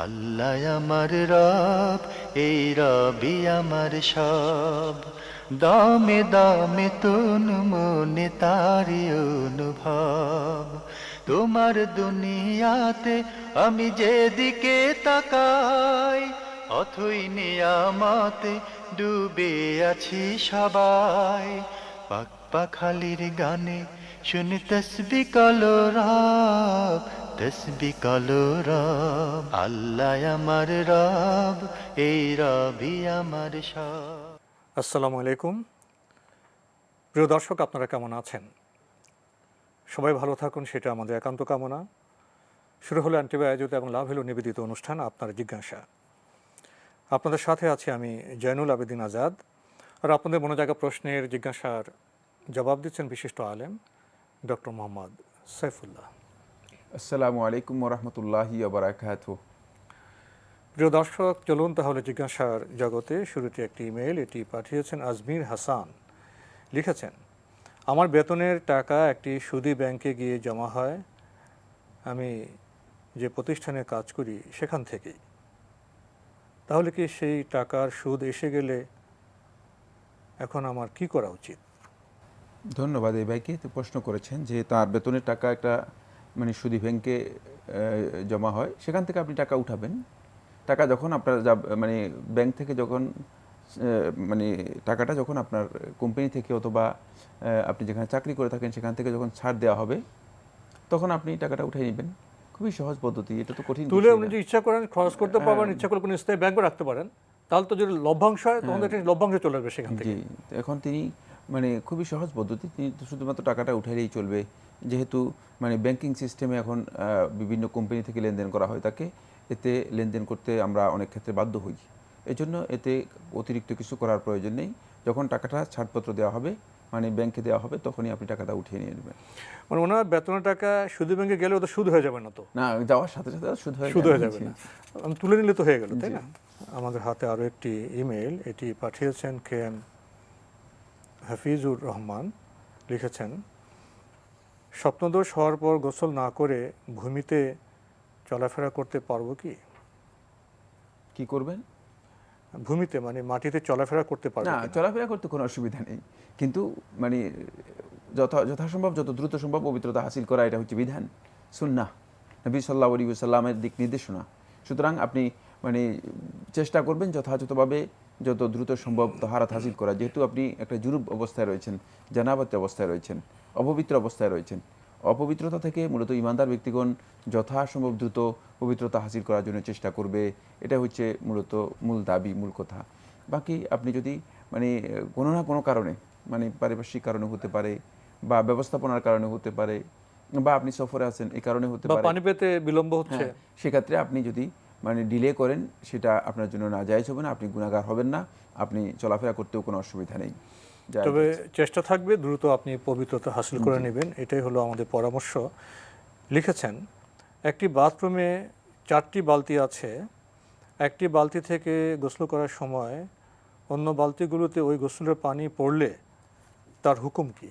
আল্লাহ আমার রব, এই রবি আমার সব। দামে দামে তন মনে তারি অনুভব। তোমার দুনিয়াতে আমি যেদিকে তাকাই, অথই নিয়ামতে ডুবে আছি সবাই। পাক পাখালির গানে শুনি তসবিহ কলরব, তসবিহ কলরব। আল্লাহ আমার রব, এই রবি আমার সব। আসসালামু আলাইকুম। প্রিয় দর্শক, আপনারা কেমন আছেন? সবাই ভালো থাকুন, সেটা আমাদের একান্ত কামনা। শুরু হলো অ্যান্টিবায় আয়োজিত এবং লাভ হলো নিবেদিত অনুষ্ঠান আপনার জিজ্ঞাসা। আপনাদের সাথে আছি আমি জয়নুল আবেদিন আজাদ। আর আপনাদের মনোজাগা প্রশ্নের জিজ্ঞাসার জবাব দিচ্ছেন বিশিষ্ট আলেম ডক্টর মোহাম্মদ সাইফুল্লাহ। আসসালামু আলাইকুম ওরহমতুল্লাহি ওবারাকাতুহু। প্রিয় দর্শক, চলুন তাহলে জিজ্ঞাসার জগতে। শুরুতে একটি ইমেইল, এটি পাঠিয়েছেন আজমির হাসান। লিখেছেন, আমার বেতনের টাকা একটি সুদী ব্যাংকে গিয়ে জমা হয় আমি যে প্রতিষ্ঠানে কাজ করি সেখান থেকেই। তাহলে কি সেই টাকার সুদ এসে গেলে এখন আমার কি করা উচিত? ধন্যবাদ এই ভাইকে প্রশ্ন করেছেন যে তার বেতনের টাকা একটা সুদী ব্যাংকে জমা হয়, সেখান থেকে আপনি টাকা উঠাবেন। টাকা যখন আপনার ব্যাংক থেকে যখন টাকাটা যখন আপনার কোম্পানি থেকে অথবা আপনি যেখানে চাকরি করে থাকেন সেখান থেকে যখন ছাড় দেওয়া হবে, তখন আপনি টাকাটা উঠিয়ে নেবেন। খুবই সহজ পদ্ধতি, এটা তো কঠিন তুলে আপনি যে ইচ্ছা করেন খরচ করতে পারবেন, ইচ্ছা করলে কোনো স্থায়ী ব্যাংকে রাখতে পারেন। তাহলে তো যদি লভ্যাংশ হয় তখন একটা লভ্যাংশ চলে আসবে সেখান থেকে। জি, এখন তিনি খুবই সহজ পদ্ধতি, তিনি শুধুমাত্র টাকাটা উঠাইলেই চলবে। যেহেতু ব্যাংকিং সিস্টেমে এখন বিভিন্ন কোম্পানি থেকে লেনদেন করা হয় তাকে, এতে লেনদেন করতে আমরা অনেক ক্ষেত্রে বাধ্য হই। এজন্য এতে অতিরিক্ত কিছু করার প্রয়োজন নেই। যখন টাকাটা ছাড়পত্র দেওয়া হবে, ব্যাংকে দেওয়া হবে, তখনই আপনি টাকাটা উঠিয়ে নিয়ে নেবেন। মনে হয় বেতনের টাকা সুদী ব্যাংকে গেলে ওটা সুদ হয়ে যাবে না? তো না, যাওয়ার সাথে সাথে শুধু হয়ে যাবে না, আমি তুলে নিলে তো হয়ে গেল, তাই না? আমাদের হাতে আরও একটি ইমেইল, এটি পাঠিয়েছেন কে এম হাফিজুর রহমান। লিখেছেন, স্বপ্নদোষ হওয়ার পর গোসল না করে ভূমিতে চলাফেরা করতে পারবো কি? কি করবেন? ভূমিতে মাটিতে চলাফেরা করতে পারবো না, কিনা? চলাফেরা করতে কোনো অসুবিধা নেই, কিন্তু যথাসম্ভব যত দ্রুত সম্ভব পবিত্রতা হাসিল করা, এটা হচ্ছে বিধান, সুন্নাহ, নবী সাল্লাল্লাহু আলাইহি ওয়াসাল্লামের দিক নির্দেশনা। সুতরাং আপনি চেষ্টা করবেন যথাযথভাবে যত দ্রুত সম্ভব তাহারাত হাসিল করা। যেহেতু আপনি একটা জুনুব অবস্থায় রয়েছেন, জানাবত অবস্থায় রয়েছেন, অপবিত্র অবস্থায় রয়েছেন, অপবিত্রতা থেকে মূলত ইমানদার ব্যক্তিগণ যথাসম্ভব দ্রুত পবিত্রতা হাসিল করার জন্য চেষ্টা করবে। এটা হচ্ছে মূলত মূল দাবি, মূল কথা। বাকি আপনি যদি কোনো না কোনো কারণে, পারিপার্শ্বিক কারণে হতে পারে, বা ব্যবস্থাপনার কারণে হতে পারে, বা আপনি সফরে আছেন এই কারণে হতে পারে, পানি পেতে বিলম্ব হচ্ছে, সেক্ষেত্রে আপনি যদি ডিলে করেন, সেটা আপনার জন্য নাজায়েজ হবে না, আপনি গুনাহগার হবেন না, আপনি চলাফেরা করতেও কোনো অসুবিধা নেই। তবে চেষ্টা থাকবে দ্রুত আপনি পবিত্রতা হাসিল করে নেবেন, এটাই হলো আমাদের পরামর্শ। লিখেছেন, একটি বাথরুমে 4টি বালতি আছে, একটি বালতি থেকে গোসল করার সময় অন্য বালতিগুলোতে ওই গোসলের পানি পড়লে তার হুকুম কি?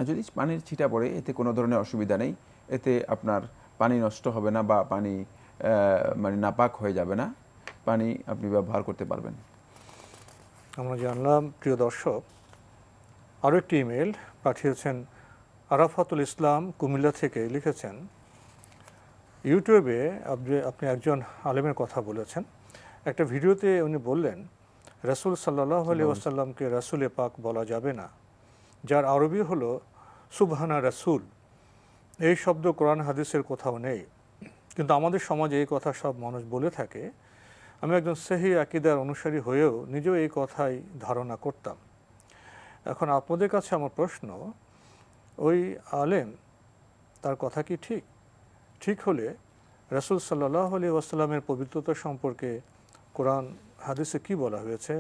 যদি পানির ছিটা পড়ে, এতে কোনো ধরনের অসুবিধা নেই। এতে আপনার পানি নষ্ট হবে না, বা পানি নাপাক হয়ে যাবে না, পানি আপনি ব্যবহার করতে পারবেন। আমরা জানলাম। প্রিয় দর্শক, আরও একটি ইমেল পাঠিয়েছেন আরাফাতুল ইসলাম কুমিল্লা থেকে। লিখেছেন, ইউটিউবে আপনি একজন আলেমের কথা বলেছেন। একটা ভিডিওতে উনি বললেন, রাসূল সাল্লাল্লাহু আলাইহি ওয়াসাল্লামকে রাসূলে পাক বলা যাবে না, যার আরবি হলো সুবহানা রাসূল। এই শব্দ কোরআন হাদিসের কোথাও নেই, কিন্তু আমাদের সমাজে এই কথা সব মানুষ বলে থাকে। আমি একজন সহিহ আকীদার অনুসারী হয়েও নিজেও এই কথাই ধারণা করতাম। এখন আপনাদের কাছে আমার প্রশ্ন, ওই আলেম তার কথা কি ঠিক? ঠিক হলে রাসূল সাল্লাল্লাহু আলাইহি ওয়াসাল্লামের পবিত্রতা সম্পর্কে কোরআন হাদিসে কি বলা হয়েছে,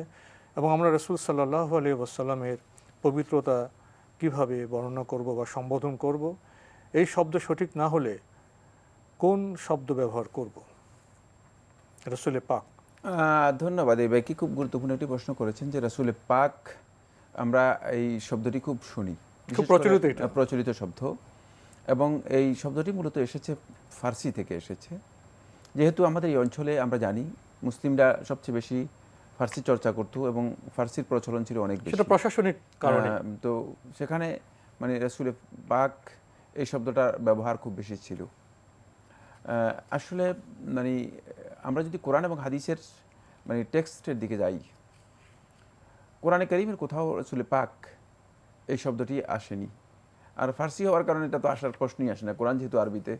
এবং আমরা রাসূল সাল্লাল্লাহু আলাইহি ওয়াসাল্লামের পবিত্রতা কিভাবে বর্ণনা করব বা সম্বোধন করব? এই শব্দ সঠিক না হলে কোন শব্দ ব্যবহার করব? রাসূলে পাক। ধন্যবাদ এই ভাইকে, খুব গুরুত্বপূর্ণ একটি প্রশ্ন করেছেন যে রাসূলে পাক। আমরা এই শব্দটি খুব শুনি, খুব প্রচলিত শব্দ, এবং এই শব্দটি মূলত এসেছে ফার্সি থেকে এসেছে। যেহেতু আমাদের এই অঞ্চলে আমরা জানি মুসলিমরা সবচেয়ে বেশি ফার্সি চর্চা করতো এবং ফার্সির প্রচলন ছিল অনেক বেশি, সেটা প্রশাসনিক কারণে। তো সেখানে মানে রাসূলে পাক এই শব্দটার ব্যবহার খুব বেশি ছিল। আসলে মানে আমরা যদি কোরআন এবং হাদিসের মানে টেক্সটের দিকে যাই, কোরআনে কারীমের কোথাও রাসূলে পাক এই শব্দটি আসেনি। আর ফার্সি হওয়ার কারণে এটা তো আসার প্রশ্নই আসে না। কোরআন যেহেতু আরবিতে,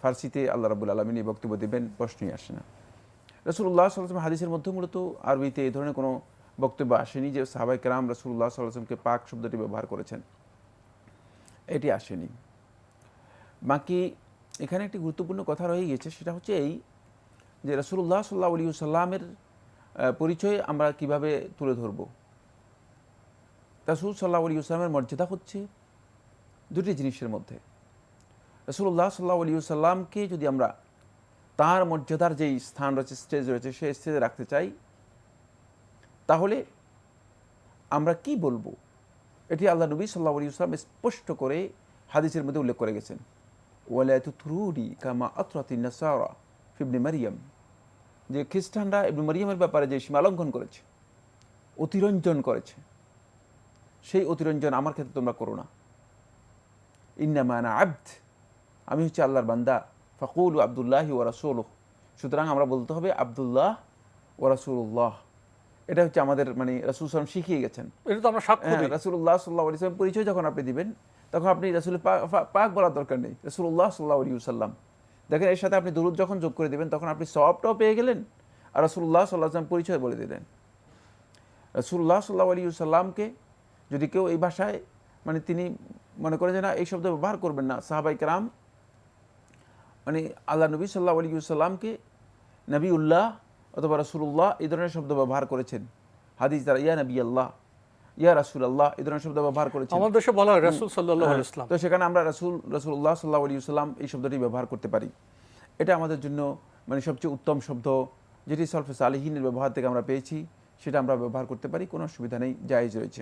ফার্সিতে আল্লাহ রাব্বুল আলামিন এই বক্তব্য দেবেন, প্রশ্নই আসে না। রাসূলুল্লাহ সাল্লাল্লাহু আলাইহি ওয়াসাল্লাম হাদিসের মধ্যে মূলত আরবিতে এই ধরনের কোনো বক্তব্য আসেনি যে সাহাবায়ে কেরাম রাসূলুল্লাহ সাল্লাল্লাহু আলাইহি ওয়াসাল্লামকে পাক শব্দটি ব্যবহার করেছেন, এটি আসেনি। বাকি এখানে একটি গুরুত্বপূর্ণ কথা রয়ে গেছে, সেটা হচ্ছে এই যে রাসূলুল্লাহ সাল্লাল্লাহু আলাইহি ওয়াসাল্লামের পরিচয় আমরা কিভাবে তুলে ধরব। রাসূল সাল্লাল্লাহু আলাইহি ওয়াসাল্লামের মর্যাদা হচ্ছে দুটি জিনিসের মধ্যে। রাসূলুল্লাহ সাল্লাল্লাহু আলাইহি ওয়াসাল্লামকে যদি আমরা তার মর্যাদার যেই স্থান রয়েছে, স্টেজ রয়েছে, সেই স্টেজে রাখতে চাই, তাহলে আমরা কি বলবো, এটি আল্লাহ নবী সাল্লাল্লাহু আলাইহি ওয়াসাল্লাম স্পষ্ট করে হাদিসের মধ্যে উল্লেখ করে গেছেন। ওয়ালা তুতরুনি কামা আতরাতিন নাসারা ফি ইবনে মারইয়াম, যে খ্রিস্টানরা ইবনে মারইয়ামের ব্যাপারে যে সীমা লঙ্ঘন করেছে, অতিরঞ্জন করেছে, সেই অতিরঞ্জন আমার ক্ষেত্রে তোমরা করো না। ইন্নামা আনা আবদ, আমি হচ্ছে আল্লাহর বান্দা। ফাকুলু আব্দুল্লাহি ওয়া রাসূলুহু, সুতরাং আমরা বলতে হবে আব্দুল্লাহ ওয়া রাসূলুল্লাহ। এটা হচ্ছে আমাদের মানে রাসূল সাল্লাল্লাহু আলাইহি ওয়াসাল্লাম শিখিয়ে গেছেন। এটা তো আমরা সাক্ষ্য দিই। রাসূলুল্লাহ সাল্লাল্লাহু আলাইহি ওয়াসাল্লাম পরিচয় যখন আপনি দিবেন, তখন আপনি রাসূলের পাক বলার দরকার নেই, রাসূলুল্লাহ সাল্লাল্লাহু আলাইহি ওয়াসাল্লাম। দেখেন, এর সাথে আপনি দুরূদ যখন যোগ করে দিবেন, তখন আপনি সওয়াবটাও পেয়ে গেলেন, আর রাসূলুল্লাহ সাল্লাল্লাহু আলাইহি ওয়াসাল্লাম পরিচয় বলে দিলেন। রাসূলুল্লাহ সাল্লাল্লাহু আলাইহি ওয়াসাল্লামকে যদি কেউ এই ভাষায় মানে তিনি মনে করেন যে না, এই শব্দ ব্যবহার করবেন না, সাহাবায়ে কেরাম মানে আল্লাহ নবী সাল্লাল্লাহু আলাইহি ওয়াসাল্লামকে নবীউল্লাহ অথবা রাসূলুল্লাহ এই ধরনের শব্দ ব্যবহার করেছেন। হাদিস দ্বারা ইয়া নবী আল্লাহ, ইয়া রাসূলুল্লাহ এই ধরনের শব্দ ব্যবহার করেছেন। আমাদের দেশে বলা হয় রাসূল সাল্লাল্লাহু আলাইহি ওয়াসাল্লাম। তো সেখানে আমরা রাসূলুল্লাহ সাল্লাল্লাহু আলাইহি ওয়াসাল্লাম এই শব্দটি ব্যবহার করতে পারি। এটা আমাদের জন্য মানে সবচেয়ে উত্তম শব্দ, যেটি সলফে সালেহিনের ব্যবহার থেকে আমরা পেয়েছি, সেটা আমরা ব্যবহার করতে পারি, কোনো অসুবিধা নেই, জায়েজ রয়েছে।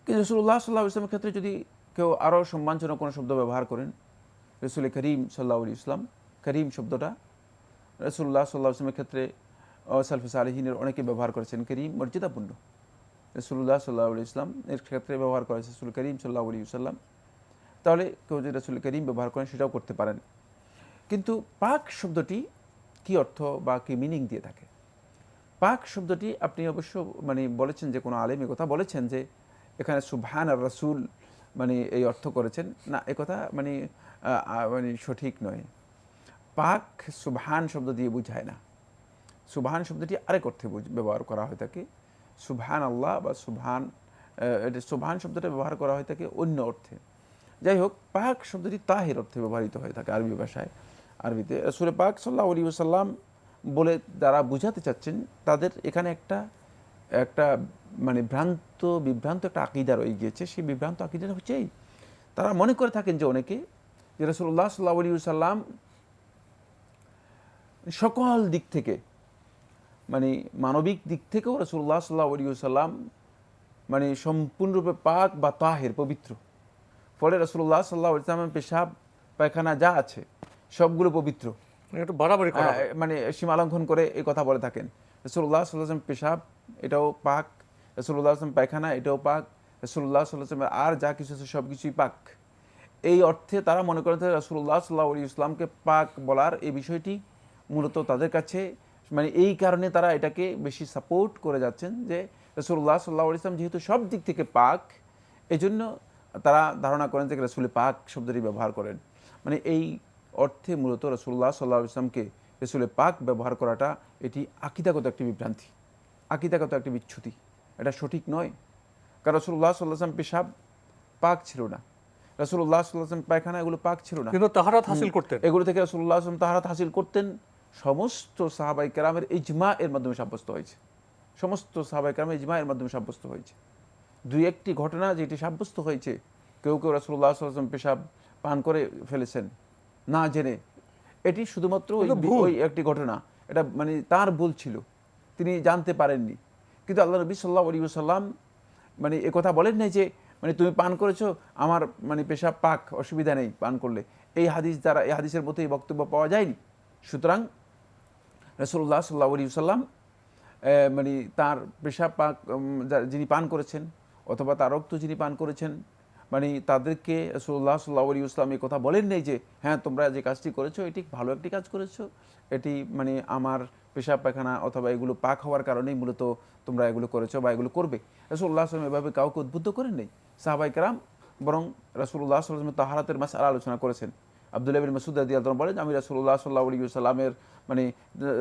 কিন্তু রাসূলুল্লাহ সাল্লাল্লাহু আলাইহি ওয়াসাল্লামের ক্ষেত্রে যদি কেউ আরও সম্মানজনক কোনো শব্দ ব্যবহার করেন, রাসূল করিম সাল্লাল্লাহু আলাইহি ওয়াসাল্লাম, করিম শব্দটা রাসূলুল্লাহ সাল্লাল্লাহু আলাইহি ওয়াসাল্লামের ক্ষেত্রে সলফে সালেহিনের অনেকে ব্যবহার করেছেন। করিম মর্যাদাপূর্ণ, রাসূলুল্লাহ সাল্লাল্লাহু আলাইহি ওয়াসাল্লাম এর ক্ষেত্রে ব্যবহার করেছে রাসূল করিম সাল্লাল্লাহু আলাইহি ওয়াসাল্লাম। তাহলে কেউ যদি রাসূল করিম ব্যবহার করেন, সেটাও করতে পারেন। কিন্তু পাক শব্দটি কি অর্থ বা কি মিনিং দিয়ে থাকে? পাক শব্দটি আপনি অবশ্য মানে বলেছেন, যে কোনো আলেম কথা বলেছেন যে এখানে সুবহান আর রাসূল মানে এই অর্থ করেছেন না, একথা মানে মানে সঠিক নয়। পাক সুবহান শব্দ দিয়ে বোঝায় না। সুবহান শব্দটি আরেক অর্থে ব্যবহার করা হয়ে থাকে। সুবহান আল্লাহ বা সুবহান, এটা সুবহান শব্দটা ব্যবহার করা হয়ে থাকে অন্য অর্থে। যাই হোক, পাক শব্দটি তাহির অর্থে ব্যবহৃত হয়ে থাকে আরবি ভাষায়। আরবিতে রাসূল পাক সাল্লাল্লাহু আলাইহি ওয়াসাল্লাম বলে যারা বুঝাতে চাচ্ছেন, তাদের এখানে একটা মানে বিভ্রান্ত একটা আকীদা রয়ে গিয়েছে। সেই বিভ্রান্ত আকীদাটা হচ্ছে এই, তারা মনে করে থাকেন যে অনেকে, যে রাসূলুল্লাহ সাল্লাল্লাহু আলাইহি ওয়াসাল্লাম সকল দিক থেকে মানে মানবিক দিক থেকেও রাসূলুল্লাহ সাল্লাল্লাহু আলাইহি ওয়াসাল্লাম মানে সম্পূর্ণরূপে পাক বা তাহির, পবিত্র। ফলে রাসূলুল্লাহ সাল্লাল্লাহু আলাইহি ওয়াসাল্লামের পেশাব পায়খানা যা আছে সবগুলো পবিত্র। এটা বাড়াবাড়ি করা হয়। মানে সীমা লঙ্ঘন করে এই কথা বলে থাকেন। রাসূলুল্লাহ সাল্লাল্লাহু আলাইহি ওয়াসাল্লাম পেশাব এটাও পাক, রাসূলুল্লাহ সাল্লাল্লাহু আলাইহি ওয়াসাল্লাম পায়খানা এটাও পাক, রাসূলুল্লাহ সাল্লাল্লাহু আলাইহি ওয়াসাল্লাম আর যা কিছু আছে সব কিছুই পাক। এই অর্থে তারা মনে করে রাসূলুল্লাহ সাল্লাল্লাহু আলাইহি ওয়াসাল্লামকে পাক বলার এই বিষয়টি মূলত তাদের কাছে মানে এই কারণে তারা এটাকে বেশি সাপোর্ট করে যাচ্ছেন, যে রাসূলুল্লাহ সাল্লাল্লাহু আলাইহি ওয়াসাল্লাম যেহেতু সব দিক থেকে পাক, এজন্য তারা ধারণা করেন যে রাসূল পাক শব্দটি ব্যবহার করেন। মানে এই অর্থে মূলত রাসূলুল্লাহ সাল্লাল্লাহু আলাইহি ওয়াসাল্লামকে রাসূল পাক ব্যবহার করাটা এটি আকীদাগত একটি বিভ্রান্তি, আকীদাগত একটি বিচ্যুতি। এটা সঠিক নয়। কারণ রাসূলুল্লাহ সাল্লাল্লাহু আলাইহি ওয়াসাল্লাম পেশাব পাক ছিল না, রাসূলুল্লাহ সাল্লাল্লাহু আলাইহি ওয়াসাল্লাম পায়খানা এগুলো পাক ছিল না, কিন্তু তাহারাত হাসিল করতেন। এগুলো থেকে রাসূলুল্লাহ সাল্লাল্লাহু আলাইহি ওয়াসাল্লাম তাহারাত হাসিল করতেন। সমস্ত সাহাবায়ে কেরামের ইজমা এর মাধ্যমে সাব্যস্ত হয়েছে, সমস্ত সাহাবায়ে কেরামের ইজমা এর মাধ্যমে সাব্যস্ত হয়েছে। দুই একটি ঘটনা যেটি সাব্যস্ত হয়েছে, কেউ কেউ রাসূলুল্লাহ সাল্লাল্লাহু আলাইহি ওয়াসাল্লাম পেশাব পান করে ফেলেছেন না জেনে, এটি শুধুমাত্র ওই একটি ঘটনা, এটা মানে তার ভুল ছিল, তিনি জানতে পারেননি। কিন্তু আল্লাহ নবী সাল্লাল্লাহু আলাইহি ওয়াসাল্লাম মানে একথা বলেন নাই যে মানে তুমি পান করেছো, আমার মানে পেশাব পাক, অসুবিধা নেই পান করলে, এই হাদিস দ্বারা এই হাদিসের মধ্যে এই বক্তব্য পাওয়া যায়নি। সুতরাং রাসূলুল্লাহ সাল্লাল্লাহু আলাইহি ওয়াসাল্লাম মানে তার পেশাব পাক যিনি পান করেছেন অথবা তার রক্ত যিনি পান করেছেন, মানে তাদেরকে রাসূলুল্লাহ সাল্লাল্লাহু আলাইহি ওয়াসাল্লাম এই কথা বলেন নাই যে হ্যাঁ তোমরা যে কাজটি করেছো এটি ভালো একটি কাজ করেছো, এটি মানে আমার পেশাব পায়খানা অথবা এগুলো পাক হওয়ার কারণেই মূলত তোমরা এগুলো করেছো বা এগুলো করবে। রাসূলুল্লাহ সাল্লাল্লাহু আলাইহি ওয়াসাল্লাম এভাবে কাউকে উদ্বুদ্ধ করেন নাই। সাহাবায়ে কেরাম বরং রাসূলুল্লাহ সাল্লাল্লাহু আলাইহি ওয়াসাল্লাম তাহারাতের মাসআলা আলোচনা করেছেন। আব্দুল্লাহ বিন মাসউদ রাদিয়াল্লাহু আনহু বলেন, আমি রাসূলুল্লাহ সাল্লাল্লাহু আলাইহি ওয়াসাল্লামের মানে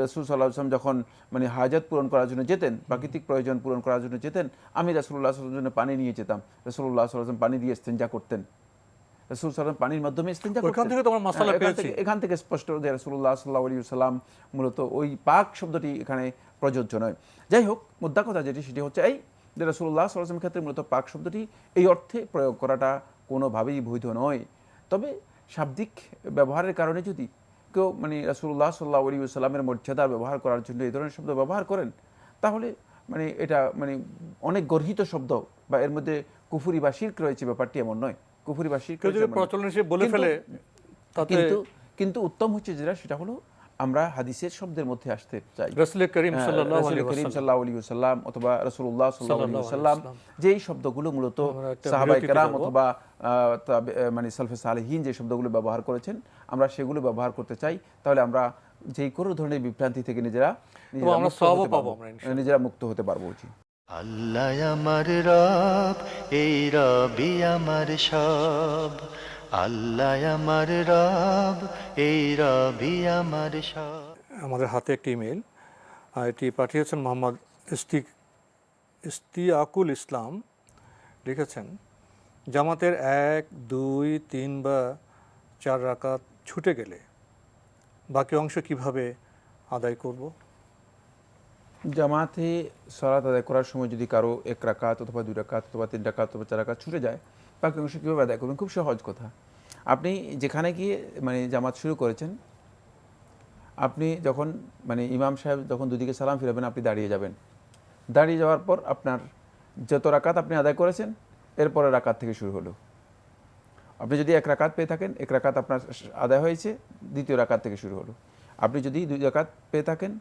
রাসূল সাল্লাল্লাহু আলাইহি ওয়াসাল্লাম যখন মানে হাজাত পূরণ করার জন্য যেতেন, প্রাকৃতিক প্রয়োজন পূরণ করার জন্য যেতেন, আমি রাসূলুল্লাহ সাল্লাল্লাহু আলাইহি ওয়াসাল্লামের জন্য পানি নিয়ে যেতাম। রাসূলুল্লাহ সাল্লাল্লাহু আলাইহি ওয়াসাল্লাম পানি দিয়ে ইস্তেনজা করতেন। রাসূল সাল্লাল্লাহু আলাইহি ওয়াসাল্লাম পানির মাধ্যমে ইস্তেনজা করতেন। ওইখান থেকে তোমার মাসালা পেয়েছি। এখান থেকে স্পষ্ট যে রাসূলুল্লাহ সাল্লাল্লাহু আলাইহি ওয়াসাল্লাম মূলত ওই পাক শব্দটি এখানে প্রযোজ্য নয়। যাই হোক, মুদ্রা কথা যেটি সেটি হচ্ছে এই যে রাসূলুল্লাহ সাল্লাল্লাহু আলাইহি ওয়াসাল্লামের ক্ষেত্রে মূলত পাক শব্দটি এই অর্থে প্রয়োগ করাটা কোনোভাবেই বৈধ নয়। তবে শাব্দিক ব্যবহারের কারণে যদি কেউ মানে রাসূলুল্লাহ সাল্লাল্লাহু আলাইহি ওয়াসাল্লামের মর্যাদা ব্যবহার করার জন্য এই ধরনের শব্দ ব্যবহার করেন, তাহলে মানে এটা মানে অনেক গর্হিত শব্দ বা এর মধ্যে কুফরি বা শিরক রয়েছে, ব্যাপারটি এমন নয়। কুফরি বা শিরক কেউ যদি প্রচলন হিসেবে বলে ফেলে তাতে কিন্তু উত্তম হচ্ছে যেটা সেটা হলো আমরা হাদিসের শব্দের মধ্যে আসতে চাই। রাসূল করিম সাল্লাল্লাহু আলাইহি ওয়াসাল্লাম অথবা রাসূলুল্লাহ সাল্লাল্লাহু আলাইহি ওয়াসাল্লাম যেই শব্দগুলো মূলত সাহাবায়ে কেরাম অথবা মানে সালফে সালেহিন যে শব্দগুলো ব্যবহার করেছেন আমরা সেগুলো ব্যবহার করতে চাই। তাহলে আমরা যেই কোনো ধরনের বিভ্রান্তি থেকে নিজেরা মুক্ত হতে পারবো। আল্লাহ আমার রব, এই রবই আমার সব। আল্লাহ আমার রব, এই রবই আমার সব। আমাদের হাতে একটি ইমেল, এটি পাঠিয়েছেন মোহাম্মদ ইস্তিয়াকুল ইসলাম। লিখেছেন, জামাতের 1, 2, 3 বা 4 রাকাত ছুটে গেলে বাকি অংশ কিভাবে আদায় করব? জামাতে সালাত আদায় করার সময় যদি কারো 1 রাকাত অথবা 2 রাকাত অথবা 3 রাকাত অথবা 4 রাকাত ছুটে যায়, বাকি অংশ কীভাবে আদায় করবেন? খুব সহজ কথা। আপনি যেখানে গিয়ে মানে জামাত শুরু করেছেন, আপনি যখন মানে ইমাম সাহেব যখন দুদিকে সালাম ফিরাবেন আপনি দাঁড়িয়ে যাবেন। দাঁড়িয়ে যাওয়ার পর আপনার যত রাকাত আপনি আদায় করেছেন এরপরে রাকাত থেকে শুরু হলো। আপনি যদি 1 রাকাত পেয়ে থাকেন, 1 রাকাত আপনার আদায় হয়েছে, দ্বিতীয় রাকাত থেকে শুরু হলো। আপনি যদি 2 রাকাত পেয়ে থাকেন,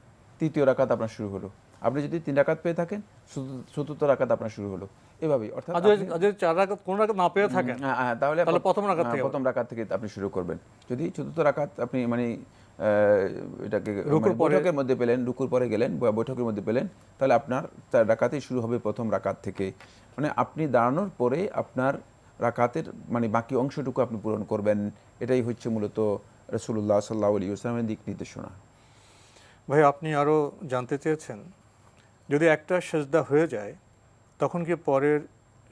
তৃতীয় রাকাত আপনার শুরু হলো। আপনি যদি 3 রাকাত পেয়ে থাকেন, চতুর্থ রাকাত আপনার শুরু হলো। এভাবেই অর্থাৎ 4 রাকাত কোন রাকাত না পেয়ে থাকেন তাহলে প্রথম রাকাত থেকে আপনি শুরু করবেন। যদি চতুর্থ রাকাত আপনি মানে এটাকে বৈঠকের মধ্যে পেলেন, রুকুর পরে গেলেন বা বৈঠকের মধ্যে পেলেন, তাহলে আপনার 4 রাকাতেই শুরু হবে প্রথম রাকাত থেকে। মানে আপনি দাঁড়ানোর পরে আপনার রাকাতের মানে বাকি অংশটুকু আপনি পূরণ করবেন। এটাই হচ্ছে মূলত রাসূলুল্লাহ সাল্লাল্লাহু আলাইহি ওয়াসাল্লামের দিক নির্দেশনা। ভাই, আপনি আরও জানতে চেয়েছেন, যদি একটা সেজদা হয়ে যায় তখন কি পরের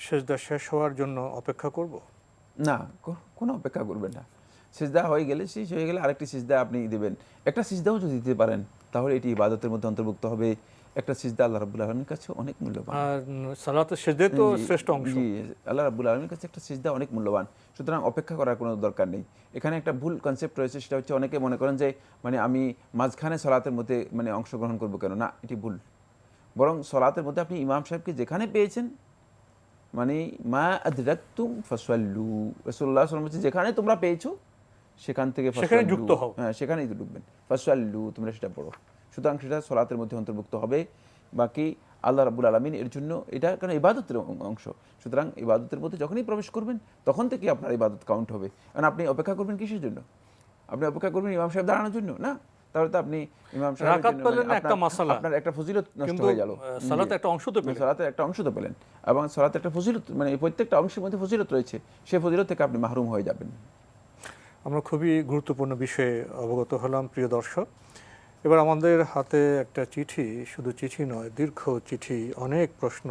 সেজদা শেষ হওয়ার জন্য অপেক্ষা করব? না, কোনো অপেক্ষা করবেন না। সিজদা হয়ে গেলে শেষ হয়ে গেলে আরেকটি সিজদা আপনি দিবেন। একটা সিজদাও যদি দিতে পারেন তাহলে এটি ইবাদতের মধ্যে অন্তর্ভুক্ত হবে। একটা সিজদা আল্লাহ রাব্বুল আলামিনের কাছে অনেক মূল্যবান। আর সালাতের সিজদা তো শ্রেষ্ঠ অংশ। জি, আল্লাহ রাব্বুল আলামিনের কাছে একটা সিজদা অনেক মূল্যবান। সুতরাং অপেক্ষা করার কোনো দরকার নেই। এখানে একটা ভুল কনসেপ্ট রয়েছে, সেটা হচ্ছে অনেকে মনে করেন যে মানে আমি মাঝখানে সালাতের মধ্যে মানে অংশগ্রহণ করব কেন? না, এটি ভুল। বরং সালাতের মধ্যে আপনি ইমাম সাহেবকে যেখানে পেয়েছেন, মানে মা আদরাকতুম ফাসাল্লু, রাসূলুল্লাহ সাল্লাল্লাহু আলাইহি ওয়াসাল্লাম যেখানে তোমরা পেয়েছো সেখান থেকে যুক্ত হও। হ্যাঁ, সেখানেই ঢুকবেন। ফাসাল্লু, তোমরা সেটা পড়ো। সুতরাং সেটা সালাতের মধ্যে অন্তর্ভুক্ত হবে। বাকি আল্লাহ রাব্বুল আলামিন এর জন্য এটা কারণ ইবাদতের অংশ। সুতরাং ইবাদতের মধ্যে যখনই প্রবেশ করবেন তখন থেকে আপনার ইবাদত কাউন্ট হবে। কারণ আপনি অপেক্ষা করবেন কিসের জন্য? আপনি অপেক্ষা করবেন ইমাম সাহেব দাঁড়ানোর জন্য না? তাহলে তো আপনি ইমাম সাহেবের জন্য আপনার একটা ফজিলত নষ্ট হয়ে গেল। সালাতের একটা অংশ তো পেলেন, সালাতের একটা অংশ তো পেলেন, এবং সালাতের একটা ফজিলত মানে প্রত্যেকটা অংশের মধ্যে ফজিলত রয়েছে, সেই ফজিলত থেকে আপনি মাহরুম হয়ে যাবেন। আমরা খুবই গুরুত্বপূর্ণ বিষয়ে অবগত হলাম প্রিয় দর্শক। এবার আমাদের হাতে একটা চিঠি, শুধু চিঠি নয়, দীর্ঘ চিঠি, অনেক প্রশ্ন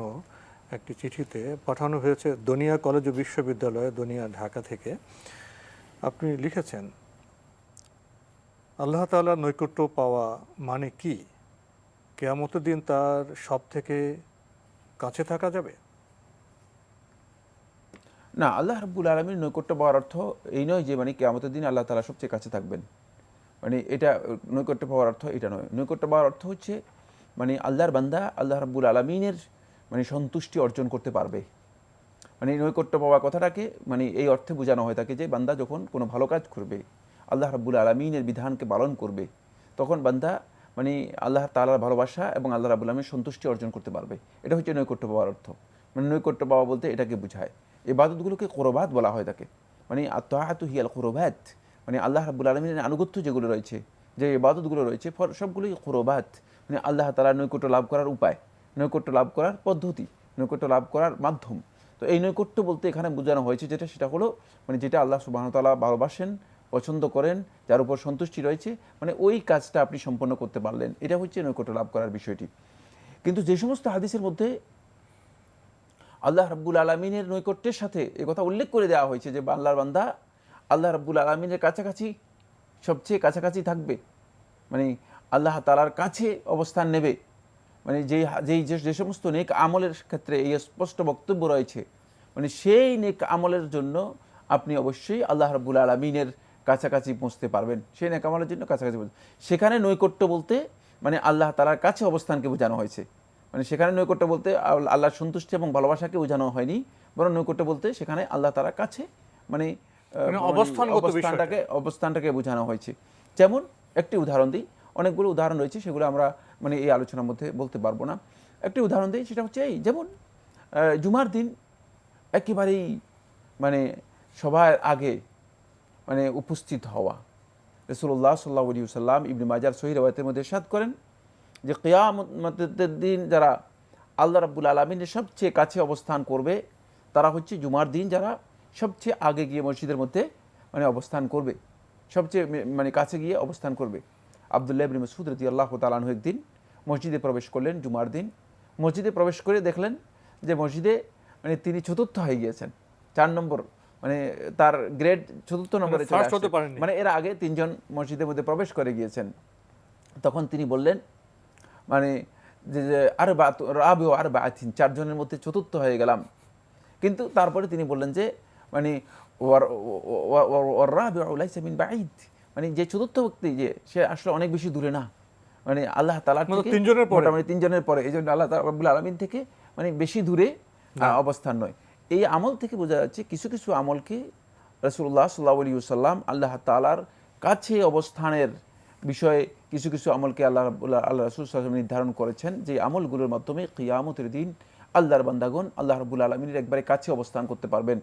একটি চিঠিতে পাঠানো হয়েছে দনিয়া কলেজ ও বিশ্ববিদ্যালয়, দনিয়া, ঢাকা থেকে। আপনি লিখেছেন, আল্লাহ তাআলার নৈকট্য পাওয়া মানে কি? কিয়ামতের দিন তার সব থেকে কাছে থাকা যাবে? না, আল্লাহ রাব্বুল আলামিনের নৈকট্য পাওয়ার অর্থ এই নয় যে মানে কিয়ামতের দিন আল্লাহ তাআলা সবচেয়ে কাছে থাকবেন। মানে এটা নৈকট্য পাওয়ার অর্থ এটা নয়। নৈকট্য পাওয়ার অর্থ হচ্ছে মানে আল্লাহর বান্দা আল্লাহ রাব্বুল আলামিনের মানে সন্তুষ্টি অর্জন করতে পারবে। মানে নৈকট্য পাওয়া কথাটাকে মানে এই অর্থে বোঝানো হয়ে থাকে যে বান্দা যখন কোনো ভালো কাজ করবে, আল্লাহ রাব্বুল আলামিনের বিধানকে পালন করবে, তখন বান্দা মানে আল্লাহ তাআলার ভালোবাসা এবং আল্লাহ রাব্বুল আলামিনের সন্তুষ্টি অর্জন করতে পারবে। এটা হচ্ছে নৈকট্য পাওয়ার অর্থ। মানে নৈকট্য পাওয়া বলতে এটাকে বোঝায়। ইবাদতগুলোকে কুরবাত বলা হয় থাকে, মানে আত-তাআতু হিয়াল কুরবাত, মানে আল্লাহ রাব্বুল আলামিনের আনুগত্য যেগুলো রয়েছে, যে ইবাদতগুলো রয়েছে সবগুলোই কুরবাত, মানে আল্লাহ তাআলার নৈকট্য লাভ করার উপায়, নৈকট্য লাভ করার পদ্ধতি, নৈকট্য লাভ করার মাধ্যম। তো এই নৈকট্য বলতে এখানে বোঝানো হয়েছে যেটা, সেটা হলো মানে যেটা আল্লাহ সুবহানাহু ওয়া তাআলা ভালোবাসেন, পছন্দ করেন, যার উপর সন্তুষ্টি রয়েছে, মানে ওই কাজটা আপনি সম্পন্ন করতে পারলেন, এটা হচ্ছে নৈকট্য লাভ করার বিষয়টি। কিন্তু যে সমস্ত হাদিসের মধ্যে আল্লাহ রাব্বুল আলামিনের নৈকট্যের সাথে কথা উল্লেখ করে দেওয়া হয়েছে যে আল্লাহর বান্দা আল্লাহ রাব্বুল আলামিনের কাছাকাছি, সবচেয়ে কাছাকাছি থাকবে, মানে আল্লাহ তাআলার কাছে অবস্থান নেবে, মানে যে সমস্ত নেক আমলের ক্ষেত্রে এই স্পষ্ট বক্তব্য রয়েছে, মানে সেই নেক আমলের জন্য আপনি অবশ্যই আল্লাহ রাব্বুল আলামিনের কাছাকাছি পৌঁছতে পারবেন, সেই নেক আমলের জন্য কাছাকাছি পৌঁছতে। সেখানে নৈকট্য বলতে মানে আল্লাহ তাআলার কাছে অবস্থানকে বোঝানো হয়েছে। মানে সেখানে নৈকট্য বলতে আল্লাহর সন্তুষ্টি এবং ভালোবাসাকে বোঝানো হয়নি, বরং নৈকট্য বলতে সেখানে আল্লাহ তাআলার কাছে মানে অবস্থানটাকে বোঝানো হয়েছে। যেমন একটি উদাহরণ দিই, অনেকগুলো উদাহরণ রয়েছে, সেগুলো আমরা মানে এই আলোচনার মধ্যে বলতে পারবো না। একটি উদাহরণ দিই, সেটা হচ্ছে এই যেমন জুমার দিন একেবারেই মানে সবার আগে মানে উপস্থিত হওয়া। রাসূলুল্লাহ সাল্লাল্লাহু আলাইহি ওয়াসাল্লাম ইবনে মাজার সহিহ riwayat-এর মধ্যে ইরশাদ করেন যে কিয়ামতের দিন যারা আল্লাহ রাব্বুল আলামিনের সবচেয়ে কাছে অবস্থান করবে, তারা হচ্ছে জুমার দিন যারা সবচেয়ে আগে গিয়ে মসজিদের মধ্যে মানে অবস্থান করবে, সবচেয়ে মানে কাছে গিয়ে অবস্থান করবে। আব্দুল্লাহ ইবনে মাসউদ রাদিয়াল্লাহু তাআলা আনহু একদিন মসজিদে প্রবেশ করলেন জুমার দিন। মসজিদে প্রবেশ করে দেখলেন যে মসজিদে মানে তিনি চতুর্থ হয়ে গিয়েছেন, 4 নম্বর, মানে তার গ্রেড চতুর্থ নম্বরে চলে আসছে, মানে এর আগে 3 জন মসজিদের মধ্যে প্রবেশ করে গিয়েছেন। তখন তিনি বললেন মানে যে আরবাআতিন, 4 জনের মধ্যে চতুর্থ হয়ে গেলাম। কিন্তু তারপরে তিনি বললেন যে মানে ওয়ার-রাবিউ লাইসা মিন বাঈদ, মানে যে চতুর্থ ব্যক্তি যে সে আসলে অনেক বেশি দূরে না, মানে আল্লাহ তাআলার থেকে 3 জনের পরে, মানে 3 জনের পরে, এইজন্য আল্লাহ তাআলা রাব্বুল আলামিন থেকে মানে বেশি দূরে অবস্থান নয়। এই আমল থেকে বোঝা যাচ্ছে কিছু কিছু আমলকে রাসূলুল্লাহ সাল্লাল্লাহু আলাইহি ওয়াসাল্লাম আল্লাহ তাআলার কাছে অবস্থানের বিষয়ে কিছু কিছু আমলকে আল্লাহ রাসূল সাল্লাল্লাহু আলাইহি ওয়াসাল্লাম নির্ধারণ করেছেন, যে আমলগুলোর মাধ্যমে কিয়ামতের দিন আল্লাহর বান্দাগণ আল্লাহ রাব্বুল আলামিনের একবারে কাছে অবস্থান করতে পারবেন।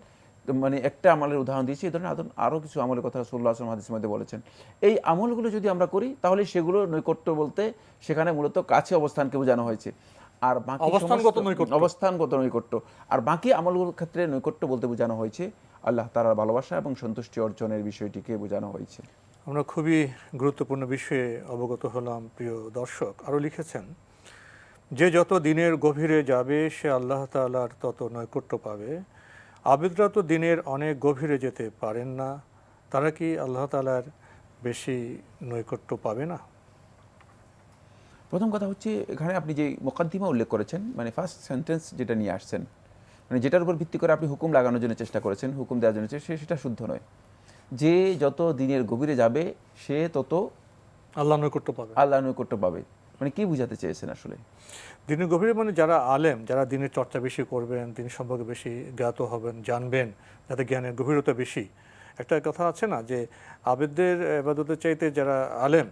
মানে একটা আমলের উদাহরণ দিয়েছি, এই ধরনের আরও কিছু আমলের কথা রাসূলুল্লাহ সাল্লাল্লাহু আলাইহি ওয়াসাল্লাম হাদিসের মধ্যে বলেছেন। এই আমলগুলো যদি আমরা করি তাহলে সেগুলো নৈকট্য বলতে সেখানে মূলত কাছে অবস্থানকে বোঝানো হয়েছে। আর বাকি অবস্থানগত নৈকট্য, আর বাকি আমলগুলোর ক্ষেত্রে নৈকট্য বলতে বোঝানো হয়েছে আল্লাহ তাআলার ভালোবাসা এবং সন্তুষ্টি অর্জনের বিষয়টিকে বোঝানো হয়েছে। আমরা খুবই গুরুত্বপূর্ণ বিষয়ে অবগত হলাম। প্রিয় দর্শক আরও লিখেছেন যে যত দিনের গভীরে যাবে সে আল্লাহ তাআলার তত নৈকট্য পাবে। আবেদরা তো দিনের অনেক গভীরে যেতে পারেন না, তারা কি আল্লাহ তাআলার বেশি নৈকট্য পাবে না? প্রথম কথা হচ্ছে এখানে আপনি যে মুকাদ্দিমা উল্লেখ করেছেন, মানে ফার্স্ট সেন্টেন্স যেটা নিয়ে আসছেন, মানে যেটার উপর ভিত্তি করে আপনি হুকুম লাগানোর জন্য চেষ্টা করেছেন, হুকুম দেওয়ার জন্য, সেটা শুদ্ধ নয়। যে যত দিনের গভীরে যাবে সে তত আল্লাহ নৈকট্য পাবে, আল্লাহ নৈকট্য পাবে, মানে কি বুঝাতে চেয়েছেন আসলে? দিনের গভীরে মানে যারা আলেম, যারা দিনের চর্চা বেশি করবেন, দিন সম্পর্কে বেশি জ্ঞাত হবেন, জানবেন, যাতে জ্ঞানের গভীরতা বেশি। একটা কথা আছে না যে আবেদদের ইবাদতের চাইতে যারা আলেম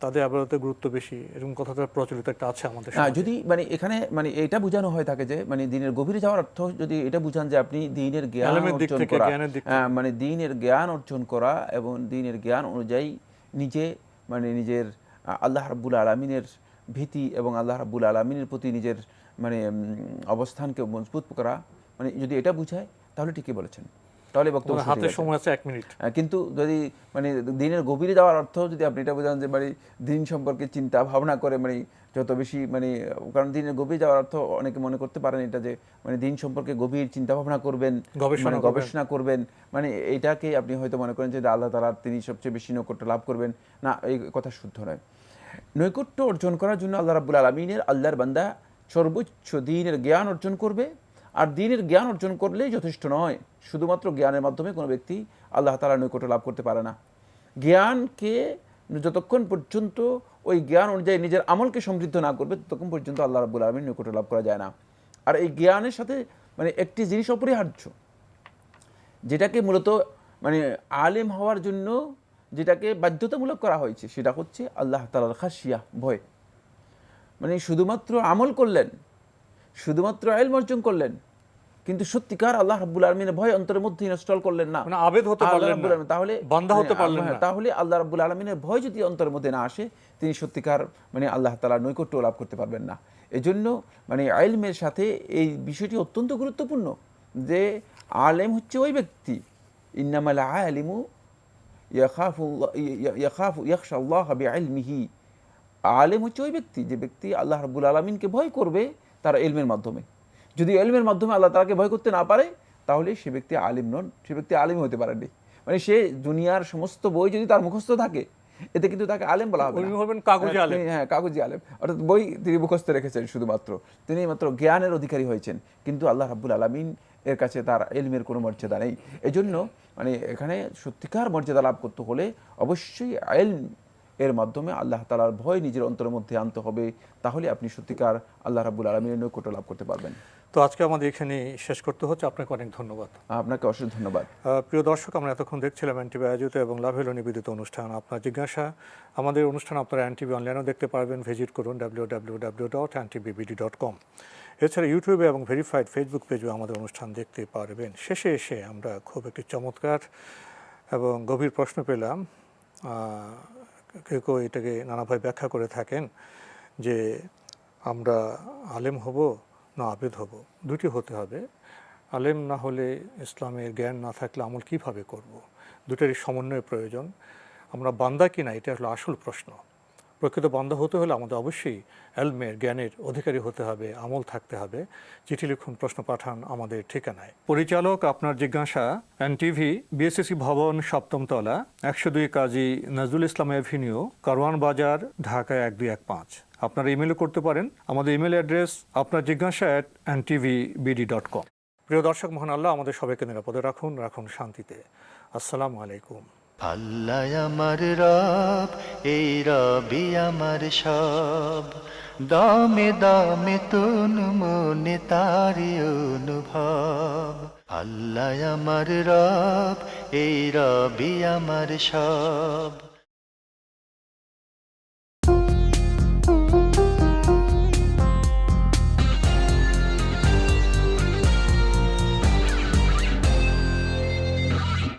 তাদের আবাদতের গুরুত্ব বেশি, এরকম কথাটা প্রচলিত একটা আছে আমাদের সমাজে। যদি মানে এখানে মানে এটা বোঝানো হয় থাকে যে মানে দিনের গভীরে যাওয়ার অর্থ যদি এটা বুঝান যে আপনি দিনের জ্ঞান অর্জন করা, মানে দিনের জ্ঞান অর্জন করা এবং দিনের জ্ঞান অনুযায়ী নিজে মানে নিজের আল্লাহ রাব্বুল আলামিনের ভীতি এবং আল্লাহ রাব্বুল আলামিনের প্রতি নিজের মানে অবস্থানকে মজবুত করা, মানে যদি এটা বুঝায় তাহলে ঠিকই বলেছেন, তাহলে বক্তব্য হাতে সময় আছে 1 মিনিট। কিন্তু যদি মানে দিনের গভীরে যাওয়ার অর্থ যদি আপনি এটা বোঝান যে মানে দিন সম্পর্কে চিন্তা ভাবনা করে মানে যত বেশি মানে, কারণ দিনের গভীরে যাওয়ার অর্থ অনেকে মনে করতে পারেন এটা যে মানে দিন সম্পর্কে গভীর চিন্তা ভাবনা করবেন, গবেষণা করবেন, মানে এটাকে আপনি হয়তো মনে করেন যে আল্লাহ তাআলা তিনি সবচেয়ে বেশি নৈকট্য লাভ করবেন। না, এই কথা শুদ্ধ নয়। নৈকট্য অর্জন করার জন্য আল্লাহ রাব্বুল আলামিনের আল্লাহর বান্দা সর্বোচ্চ দিনের জ্ঞান অর্জন করবে, আর দিনের জ্ঞান অর্জন করলেই যথেষ্ট নয়। শুধুমাত্র জ্ঞানের মাধ্যমে কোনো ব্যক্তি আল্লাহ তাআলার নৈকট্য লাভ করতে পারে না। জ্ঞানকে যতক্ষণ পর্যন্ত ওই জ্ঞান অনুযায়ী নিজের আমলকে সমৃদ্ধ না করবে ততক্ষণ পর্যন্ত আল্লাহ রাব্বুল আলামিনের নৈকট্য লাভ করা যায় না। আর এই জ্ঞানের সাথে মানে একটি জিনিস অপরিহার্য, যেটাকে মূলত মানে আলেম হওয়ার জন্য যেটাকে বাধ্যতামূলক করা হয়েছে, সেটা হচ্ছে আল্লাহ তাআলার খাশিয়া, ভয়। মানে শুধুমাত্র আমল করলেন, শুধুমাত্র ইলম অর্জন করলেন, কিন্তু সত্যিকার আল্লাহ রাব্বুল আলামিনের ভয় অন্তরের মধ্যে ইনস্টল করলেন না, মানে আবেদ হতে আল্লাহ পারলেন রাব্বুল না, আলামিন, তাহলে বান্দা হতে পারলেন না। তাহলে আল্লাহ রাব্বুল আলামিনের ভয় যদি অন্তরের মধ্যে না আসে, তিনি সত্যিকার মানে আল্লাহ তাআলার নৈকট্য লাভ করতে পারবেন না। এজন্য মানে ইলমের সাথে এই বিষয়টি অত্যন্ত গুরুত্বপূর্ণ, যে আলেম হচ্ছে ওই ব্যক্তি, ইন্নামাল আলিমু ইয়াখশাল্লাহ বিইলমিহি, আলেম হচ্ছে ওই ব্যক্তি যে ব্যক্তি আল্লাহ রাব্বুল আলামিনকে ভয় করবে তার ইলমের মাধ্যমে। যদি ইলমের মাধ্যমে আল্লাহ তাআলাকে ভয় করতে না পারে, তাহলে সে ব্যক্তি আলিম নন, সে ব্যক্তি আলিম হতে পারেনি। মানে সে দুনিয়ার সমস্ত বই যদি তার মুখস্থ থাকে, এতে কিন্তু তাকে আলেম বলা হবে না। উনি হবেন কাগজি আলেম। হ্যাঁ, কাগজি আলেম, অর্থাৎ বই তিনি মুখস্থ রেখেছেন শুধুমাত্র, তিনি মাত্র জ্ঞানের অধিকারী হয়েছেন, কিন্তু আল্লাহ রাব্বুল আলামিন এর কাছে তার ইলমের কোনো মর্যাদা নেই। এজন্য মানে এখানে সত্যিকার মর্যাদা লাভ করতে হলে অবশ্যই ইলম এর মাধ্যমে আল্লাহ তাআলার ভয় নিজের অন্তরের মধ্যে আনতে হবে, তাহলে আপনি সত্যিকার আল্লাহ রাব্বুল আলামিনের নৈকট্য লাভ করতে পারবেন। তো আজকে আমাদের এখানে শেষ করতে হচ্ছে। আপনাকে অনেক ধন্যবাদ। আপনাকে অশেষ ধন্যবাদ। প্রিয় দর্শক, আমরা এতক্ষণ দেখছিলাম এনটিভি আয়োজিত এবং লাভ হলো নিবেদিত অনুষ্ঠান আপনার জিজ্ঞাসা। আমাদের অনুষ্ঠান আপনারা এনটিভি অনলাইনেও দেখতে পারবেন, ভিজিট করুন www.ntv.com। এছাড়া ইউটিউবে এবং ভেরিফাইড ফেসবুক পেজেও আমাদের অনুষ্ঠান দেখতে পারবেন। শেষে এসে আমরা খুব একটি চমৎকার এবং গভীর প্রশ্ন পেলাম। কেউ কেউ এটাকে নানাভাবে ব্যাখ্যা করে থাকেন যে আমরা আলেম হব না আবেদ হব, দুটি হতে হবে। আলেম না হলে, ইসলামের জ্ঞান না থাকলে আমল কিভাবে করব? দুটারই সমন্বয়ের প্রয়োজন। আমরা বান্দা কিনা, এটা হলো আসল প্রশ্ন। প্রকৃত বান্দা হতে হলে আমাদের অবশ্যই এলমের, জ্ঞানের অধিকারী হতে হবে, আমল থাকতে হবে। চিঠি লিখুন, প্রশ্ন পাঠান আমাদের ঠিকানায়। পরিচালক আপনার জিজ্ঞাসা, এনটিভি, বিএসসি ভবন, 7ম তলা, 102 কাজী নজরুল ইসলাম এভিনিউ, কারওয়ান বাজার, ঢাকা 1215। আপনারা ইমেলও করতে পারেন। আমাদের ইমেল অ্যাড্রেস আপনার জিজ্ঞাসা @ntvbd.com। প্রিয় দর্শক, মহান আল্লাহ আমাদের সবাইকে নিরাপদে রাখুন, রাখুন শান্তিতে। আসসালামু আলাইকুম। আল্লাহ আমার রব, এই রবি আমার সব, দামে দামে তুন মনে তারি অনুভব। আল্লাহ আমার রব, এই রবি আমার সব।